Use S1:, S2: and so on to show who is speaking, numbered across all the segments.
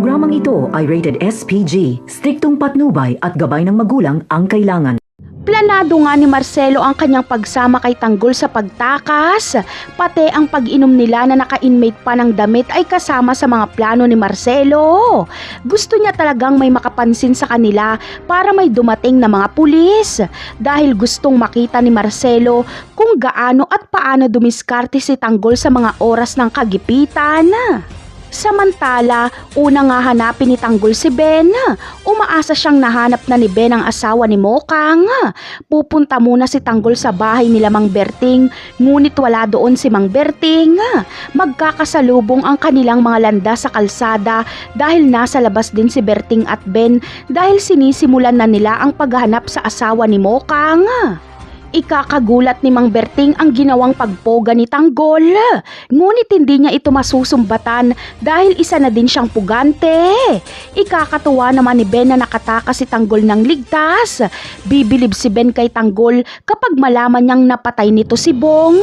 S1: Programang ito ay rated SPG, striktong patnubay at gabay ng magulang ang kailangan.
S2: Planado nga ni Marcelo ang kanyang pagsama kay Tanggol sa pagtakas, pati ang pag-inom nila na naka-inmate pa ng damit ay kasama sa mga plano ni Marcelo. Gusto niya talagang may makapansin sa kanila para may dumating na mga pulis dahil gustong makita ni Marcelo kung gaano at paano dumiskarte si Tanggol sa mga oras ng kagipitan. Samantala, una nga hanapin ni Tanggol si Ben. Umaasa siyang nahanap na ni Ben ang asawa ni Mokang. Pupunta muna si Tanggol sa bahay nila Mang Berting, ngunit wala doon si Mang Berting. Magkakasalubong ang kanilang mga landas sa kalsada dahil nasa labas din si Berting at Ben dahil sinisimulan na nila ang paghahanap sa asawa ni Mokang. Ikakagulat ni Mang Berting ang ginawang pagpoga ni Tanggol. Ngunit hindi niya ito masusumbatan dahil isa na din siyang pugante. Ikakatuwa naman ni Ben na nakatakas si Tanggol ng ligtas. Bibilib si Ben kay Tanggol kapag malaman niyang napatay nito si Bong.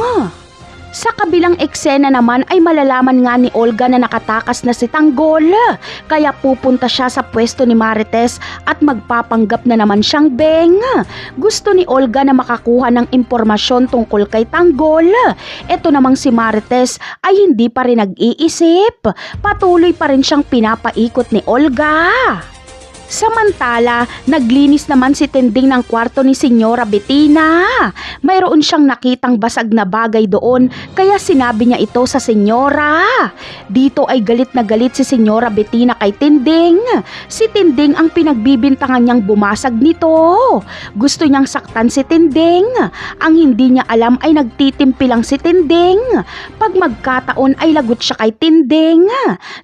S2: Sa kabilang eksena naman ay malalaman nga ni Olga na nakatakas na si Tanggol. Kaya pupunta siya sa pwesto ni Marites at magpapanggap na naman siyang Beng. Gusto ni Olga na makakuha ng impormasyon tungkol kay Tanggol. Ito namang si Marites ay hindi pa rin nag-iisip. Patuloy pa rin siyang pinapaikot ni Olga. Samantala, naglinis naman si Tinding ng kwarto ni Senyora Bettina. Mayroon siyang nakitang basag na bagay doon kaya sinabi niya ito sa Senyora. Dito ay galit na galit si Senyora Bettina kay Tinding. Si Tinding ang pinagbibintangan niyang bumasag nito. Gusto niyang saktan si Tinding. Ang hindi niya alam ay nagtitimpi lang si Tinding. Pag magkataon ay lagot siya kay Tinding.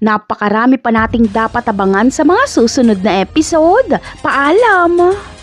S2: Napakarami pa nating dapat abangan sa mga susunod na episode. Paalam!